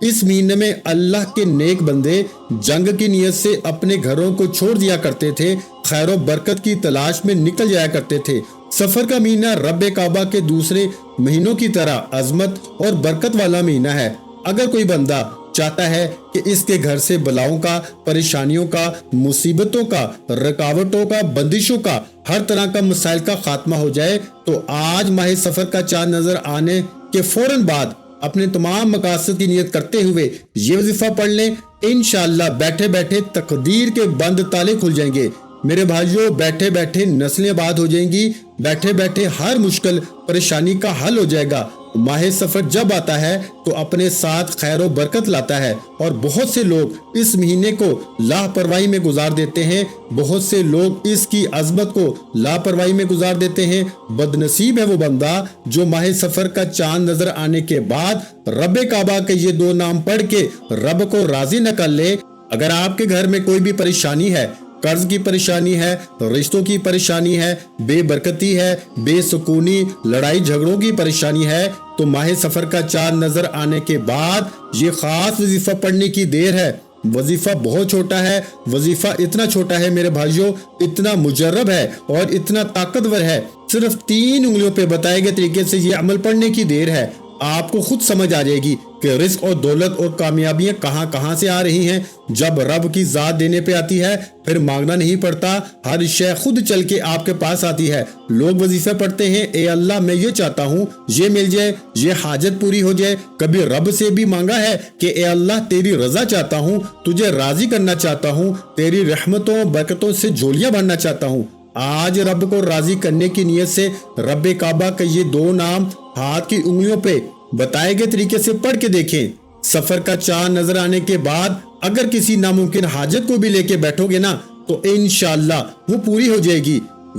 اس مہینے میں اللہ کے نیک بندے جنگ کی نیت سے اپنے گھروں کو چھوڑ دیا کرتے تھے، خیر و برکت کی تلاش میں نکل جایا کرتے تھے۔ سفر کا مہینہ رب کعبہ کے دوسرے مہینوں کی طرح عظمت اور برکت والا مہینہ ہے۔ اگر کوئی بندہ چاہتا ہے کہ اس کے گھر سے بلاؤں کا، پریشانیوں کا، مصیبتوں کا، رکاوٹوں کا، بندشوں کا، ہر طرح کا مسائل کا خاتمہ ہو جائے تو آج ماہ سفر کا چاند نظر آنے کے فوراً بعد اپنے تمام مقاصد کی نیت کرتے ہوئے یہ وظیفہ پڑھ لیں۔ انشاءاللہ بیٹھے بیٹھے تقدیر کے بند تالے کھل جائیں گے۔ میرے بھائیوں، بیٹھے بیٹھے نسلیں آباد ہو جائیں گی، بیٹھے بیٹھے ہر مشکل پریشانی کا حل ہو جائے گا۔ ماہ سفر جب آتا ہے تو اپنے ساتھ خیر و برکت لاتا ہے، اور بہت سے لوگ اس مہینے کو لاپرواہی میں گزار دیتے ہیں، بہت سے لوگ اس کی عظمت کو لاپرواہی میں گزار دیتے ہیں۔ بد نصیب ہے وہ بندہ جو ماہ سفر کا چاند نظر آنے کے بعد رب کعبہ کے یہ دو نام پڑھ کے رب کو راضی نہ کر لے۔ اگر آپ کے گھر میں کوئی بھی پریشانی ہے، قرض کی پریشانی ہے، رشتوں کی پریشانی ہے، بے برکتی ہے، بے سکونی، لڑائی جھگڑوں کی پریشانی ہے، تو ماہ سفر کا چاند نظر آنے کے بعد یہ خاص وظیفہ پڑھنے کی دیر ہے۔ وظیفہ بہت چھوٹا ہے، وظیفہ اتنا چھوٹا ہے میرے بھائیوں، اتنا مجرب ہے اور اتنا طاقتور ہے، صرف 3 انگلیوں پہ بتائے گئے طریقے سے یہ عمل پڑھنے کی دیر ہے۔ آپ کو خود سمجھ آ جائے گی کہ رزق اور دولت اور کامیابیاں کہاں کہاں سے آ رہی ہیں۔ جب رب کی ذات دینے پہ آتی ہے پھر مانگنا نہیں پڑتا، ہر شے خود چل کے آپ کے پاس آتی ہے۔ لوگ وظیفے پڑھتے ہیں، اے اللہ میں یہ چاہتا ہوں یہ مل جائے، یہ حاجت پوری ہو جائے۔ کبھی رب سے بھی مانگا ہے کہ اے اللہ تیری رضا چاہتا ہوں، تجھے راضی کرنا چاہتا ہوں، تیری رحمتوں برکتوں سے جھولیاں بھرنا چاہتا ہوں۔ آج رب کو راضی کرنے کی نیت سے رب کعبہ کا یہ 2 نام ہاتھ کی انگلیوں پہ بتائے گئے طریقے سے پڑھ کے دیکھیں۔ سفر کا چاند نظر آنے کے بعد اگر کسی ناممکن حاجت کو بھی لے کے بیٹھو گے نا تو انشاءاللہ وہ پوری ہو جائے گی۔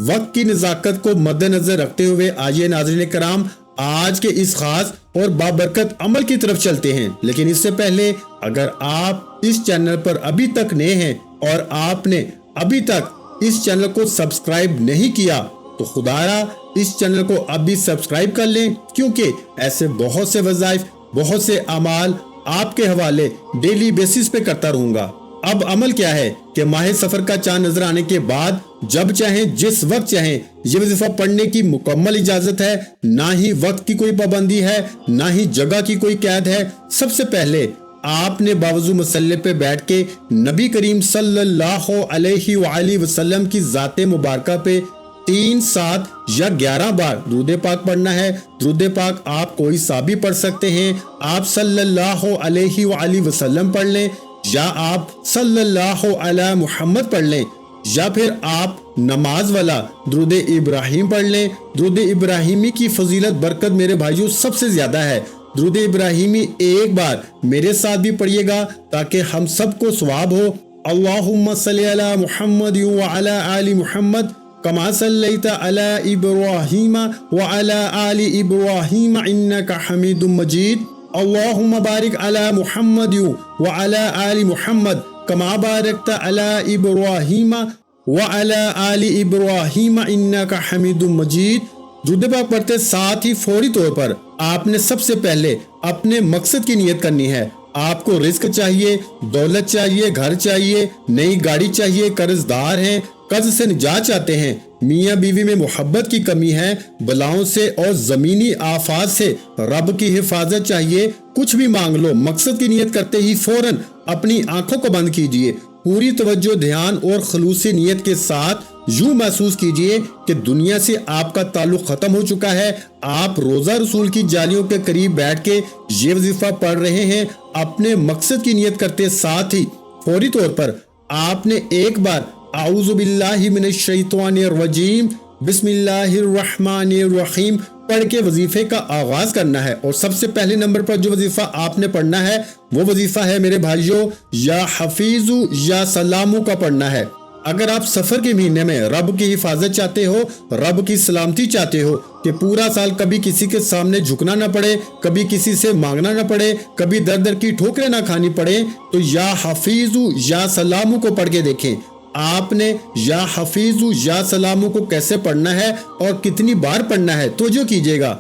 وقت کی نزاکت کو مد نظر رکھتے ہوئے آئیے ناظرین کرام آج کے اس خاص اور بابرکت عمل کی طرف چلتے ہیں۔ لیکن اس سے پہلے اگر آپ اس چینل پر ابھی تک نئے ہیں اور آپ نے ابھی تک اس چینل کو سبسکرائب نہیں کیا تو خدایا اس چینل کو ابھی سبسکرائب کر لیں، کیونکہ ایسے بہت سے وظائف، بہت سے اعمال آپ کے حوالے ڈیلی بیسس پہ کرتا رہوں گا۔ اب عمل کیا ہے کہ ماہ سفر کا چاند نظر آنے کے بعد جب چاہیں جس وقت چاہیں یہ وظیفہ پڑھنے کی مکمل اجازت ہے، نہ ہی وقت کی کوئی پابندی ہے، نہ ہی جگہ کی کوئی قید ہے۔ سب سے پہلے آپ نے باوضو مسلح پہ بیٹھ کے نبی کریم صلی اللہ علیہ وآلہ وسلم کی ذات مبارکہ پہ 3، 7 یا 11 بار درود پاک پڑھنا ہے۔ درود پاک آپ کوئی سا بھی پڑھ سکتے ہیں، آپ صلی اللہ علیہ وآلہ وسلم پڑھ لیں، یا آپ صلی اللہ علی محمد پڑھ لیں، یا پھر آپ نماز والا درود ابراہیم پڑھ لیں۔ درود ابراہیمی کی فضیلت برکت میرے بھائیوں سب سے زیادہ ہے۔ درود ابراہیمی ایک بار میرے ساتھ بھی پڑھیے گا تاکہ ہم سب کو ثواب ہو۔ اللہم صلی علی محمد وعلی آل محمد کما صلیت علی ابراہیم وعلی آل ابراہیم انک حمید مجید۔ اللہم بارک علی محمد وعلی آل محمد کما بارکت علی ابراہیم وعلی آل ابراہیم انک حمید مجید۔ درود پاک پڑھتے ساتھ ہی فوری طور پر آپ نے سب سے پہلے اپنے مقصد کی نیت کرنی ہے۔ آپ کو رزق چاہیے، دولت چاہیے، گھر چاہیے، نئی گاڑی چاہیے، قرض دار ہیں، قرض سے نجات چاہتے ہیں، میاں بیوی میں محبت کی کمی ہے، بلاؤں سے اور زمینی آفات سے رب کی حفاظت چاہیے، کچھ بھی مانگ لو، مقصد کی نیت کرتے ہی فوراً اپنی آنکھوں کو بند کیجئے، پوری توجہ، دھیان اور خلوص نیت کے ساتھ یوں محسوس کیجئے کہ دنیا سے آپ کا تعلق ختم ہو چکا ہے، آپ روزہ رسول کی جالیوں کے قریب بیٹھ کے یہ وظیفہ پڑھ رہے ہیں۔ اپنے مقصد کی نیت کرتے ساتھ ہی فوری طور پر آپ نے ایک بار اعوذ باللہ من الشیطان الرجیم بسم اللہ الرحمن الرحیم پڑھ کے وظیفے کا آغاز کرنا ہے۔ اور سب سے پہلے نمبر پر جو وظیفہ آپ نے پڑھنا ہے وہ وظیفہ ہے میرے بھائیوں یا حفیظ یا سلامو کا پڑھنا ہے۔ اگر آپ سفر کے مہینے میں رب کی حفاظت چاہتے ہو، رب کی سلامتی چاہتے ہو کہ پورا سال کبھی کسی کے سامنے جھکنا نہ پڑے، کبھی کسی سے مانگنا نہ پڑے، کبھی در در کی ٹھوکریں نہ کھانی پڑے، تو یا حفیظ یا سلامو کو پڑھ کے دیکھیں۔ آپ نے یا حفیظ یا سلامو کو کیسے پڑھنا ہے اور کتنی بار پڑھنا ہے توجہ کیجیے گا۔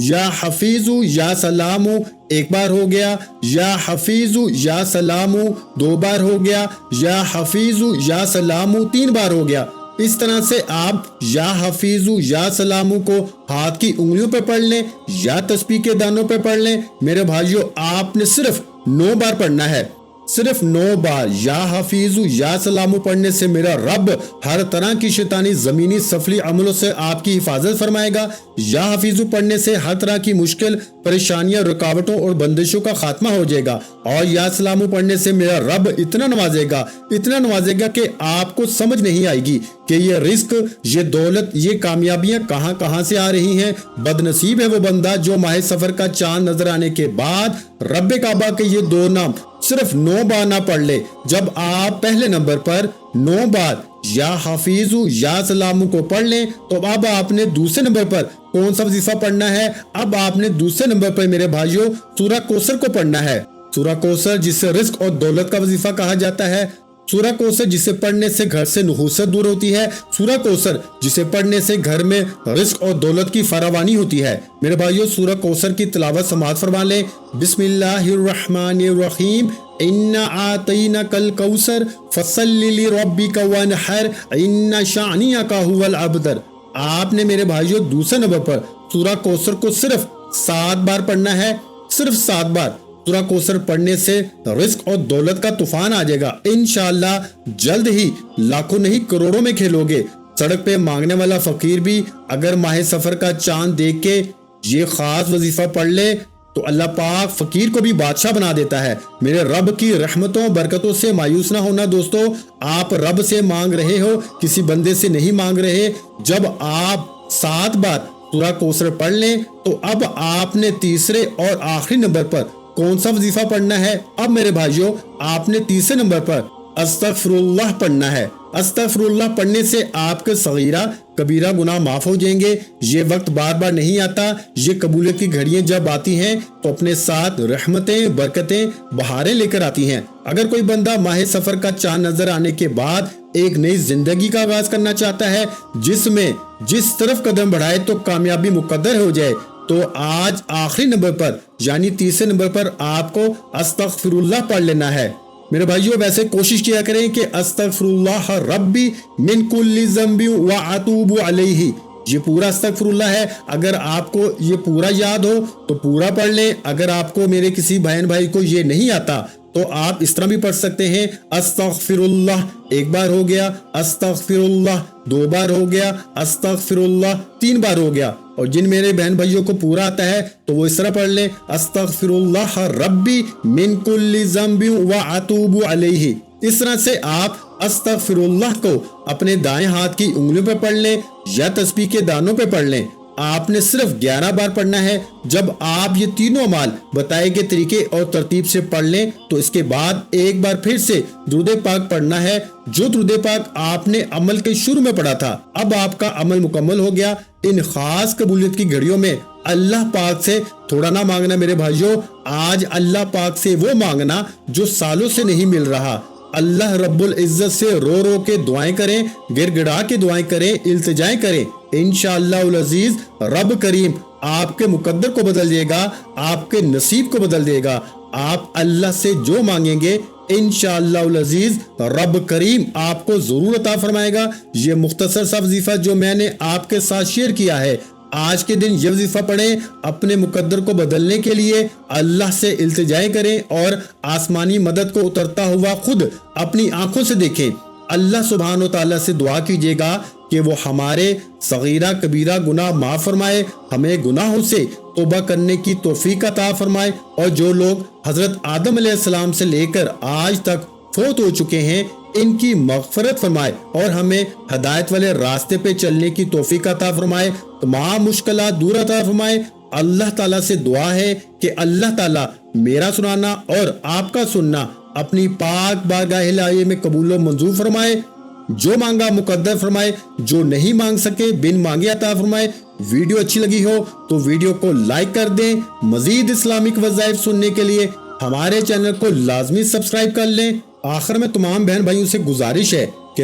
یا حفیظو یا سلامو ایک بار ہو گیا، یا حفیظو یا سلامو دو بار ہو گیا، یا حفیظو یا سلامو تین بار ہو گیا۔ اس طرح سے آپ یا حفیظو یا سلامو کو ہاتھ کی انگلیوں پہ پڑھ لیں یا تسبیح کے دانوں پہ پڑھ لیں۔ میرے بھائیو، آپ نے صرف 9 بار پڑھنا ہے، صرف 9 بار یا حفیظو یا سلامو پڑھنے سے میرا رب ہر طرح کی شیطانی زمینی سفلی عملوں سے آپ کی حفاظت فرمائے گا۔ یا حفیظو پڑھنے سے ہر طرح کی مشکل پریشانیاں، رکاوٹوں اور بندشوں کا خاتمہ ہو جائے گا، اور یا سلامو پڑھنے سے میرا رب اتنا نوازے گا کہ آپ کو سمجھ نہیں آئے گی کہ یہ رزق، یہ دولت، یہ کامیابیاں کہاں سے آ رہی ہیں۔ بد نصیب ہے وہ بندہ جو ماہ سفر کا چاند نظر آنے کے بعد رب کعبہ کے یہ 2 نام صرف 9 بار نہ پڑھ لے۔ جب آپ پہلے نمبر پر 9 بار یا حفیظو یا سلامو کو پڑھ لیں تو اب آپ نے دوسرے نمبر پر کون سا وظیفہ پڑھنا ہے؟ اب آپ نے دوسرے نمبر پر میرے بھائیو سورہ کوثر کو پڑھنا ہے۔ سورہ کوثر جسے رزق اور دولت کا وظیفہ کہا جاتا ہے، سورہ کوثر جسے پڑھنے سے گھر سے نحوست دور ہوتی ہے، سورہ کوثر جسے پڑھنے سے گھر میں رزق اور دولت کی فراوانی ہوتی ہے۔ میرے بھائیو، سورہ کوثر کی تلاوت سماعت فرما لیں۔ بسم اللہ الرحمن الرحیم، اِنَّا أَعْطَيْنَاكَ الْكَوْثَرَ فَصَلِّ لِرَبِّكَ وَانْحَرْ إِنَّ شَانِئَكَ هُوَ الْأَبْتَرُ۔ آپ نے میرے بھائیو دوسرے نمبر پر سورہ کوثر کو صرف 7 بار پڑھنا ہے، صرف 7 بار۔ سورہ کوثر پڑھنے سے رزق اور دولت کا طوفان آ جائے گا۔ انشاءاللہ جلد ہی لاکھوں نہیں کروڑوں میں کھیلو گے۔ سڑک پہ مانگنے والا فقیر بھی اگر ماہ سفر کا چاند دیکھ کے یہ خاص وظیفہ پڑھ لے تو اللہ پاک فقیر کو بھی بادشاہ بنا دیتا ہے۔ میرے رب کی رحمتوں برکتوں سے مایوس نہ ہونا دوستو۔ آپ رب سے مانگ رہے ہو، کسی بندے سے نہیں مانگ رہے۔ جب آپ 7 بار سورہ کوثر پڑھ لیں تو اب آپ نے تیسرے اور آخری نمبر پر کون سا وظیفہ پڑھنا ہے؟ اب میرے بھائیوں، آپ نے تیسرے نمبر پر استغفر اللہ پڑھنا ہے۔ استغفر اللہ پڑھنے سے آپ کے صغیرہ کبیرہ گناہ معاف ہو جائیں گے۔ یہ وقت بار بار نہیں آتا، یہ قبولیت کی گھڑیاں جب آتی ہیں تو اپنے ساتھ رحمتیں، برکتیں، بہاریں لے کر آتی ہیں۔ اگر کوئی بندہ ماہ سفر کا چاند نظر آنے کے بعد ایک نئی زندگی کا آغاز کرنا چاہتا ہے، جس میں جس طرف قدم بڑھائے تو کامیابی مقدر ہو جائے، تو آج آخری نمبر پر یعنی تیسرے نمبر پر آپ کو استغفر اللہ پڑھ لینا ہے۔ میرے بھائیوں، ویسے کوشش کیا کریں کہ استغفر اللہ ربی من کل ذنب واتوب علیہ، یہ پورا استغفر اللہ ہے۔ اگر آپ کو یہ پورا یاد ہو تو پورا پڑھ لیں۔ اگر آپ کو میرے کسی بہن بھائی کو یہ نہیں آتا تو آپ اس طرح بھی پڑھ سکتے ہیں، استغفر اللہ ایک بار ہو گیا، استغفر اللہ 2 بار ہو گیا، استغفر اللہ 3 بار ہو گیا۔ اور جن میرے بہن بھائیوں کو پورا آتا ہے تو وہ اس طرح پڑھ لیں، استغفر اللہ ربی من کل ذنب واتوب علیہ۔ اس طرح سے آپ استغفر اللہ کو اپنے دائیں ہاتھ کی انگلیوں پہ پڑھ لیں یا تسبیح کے دانوں پہ پڑھ لیں۔ آپ نے صرف 11 بار پڑھنا ہے۔ جب آپ یہ تینوں اعمال بتائے گئے طریقے اور ترتیب سے پڑھ لیں تو اس کے بعد ایک بار پھر سے درود پاک پڑھنا ہے، جو درود پاک آپ نے عمل کے شروع میں پڑھا تھا۔ اب آپ کا عمل مکمل ہو گیا۔ ان خاص قبولیت کی گھڑیوں میں اللہ پاک سے تھوڑا نہ مانگنا میرے بھائیوں، آج اللہ پاک سے وہ مانگنا جو سالوں سے نہیں مل رہا۔ اللہ رب العزت سے رو رو کے دعائیں کریں، گر گڑا کے دعائیں کریں، التجائیں کریں۔ انشاءاللہ العزیز رب کریم آپ کے مقدر کو بدل دے گا، آپ کے نصیب کو بدل دے گا۔ آپ اللہ سے جو مانگیں گے انشاءاللہ العزیز رب کریم آپ کو ضرور عطا فرمائے گا۔ یہ مختصر سا وظیفہ جو میں نے آپ کے ساتھ شیئر کیا ہے، آج کے دن یہ وظیفہ پڑھیں، اپنے مقدر کو بدلنے کے لیے اللہ سے التجائیں کریں اور آسمانی مدد کو اترتا ہوا خود اپنی آنکھوں سے دیکھیں۔ اللہ سبحانہ و تعالیٰ سے دعا کیجیے گا کہ وہ ہمارے صغیرہ کبیرہ گناہ معاف فرمائے، ہمیں گناہوں سے توبہ کرنے کی توفیق عطا فرمائے، اور جو لوگ حضرت آدم علیہ السلام سے لے کر آج تک فوت ہو چکے ہیں ان کی مغفرت فرمائے اور ہمیں ہدایت والے راستے پہ چلنے کی توفیق عطا فرمائے، تمام مشکلات دور عطا فرمائے۔ اللہ تعالیٰ سے دعا ہے کہ اللہ تعالیٰ میرا سنانا اور آپ کا سننا اپنی پاک بارگاہ الہیہ میں قبول و منظور فرمائے، جو مانگا مقدر فرمائے، جو نہیں مانگ سکے بن مانگے عطا فرمائے۔ ویڈیو اچھی لگی ہو تو ویڈیو کو لائک کر دیں۔ مزید اسلامک وظائف سننے کے لیے ہمارے چینل کو لازمی سبسکرائب کر لیں۔ آخر میں تمام بہن بھائیوں سے گزارش ہے کہ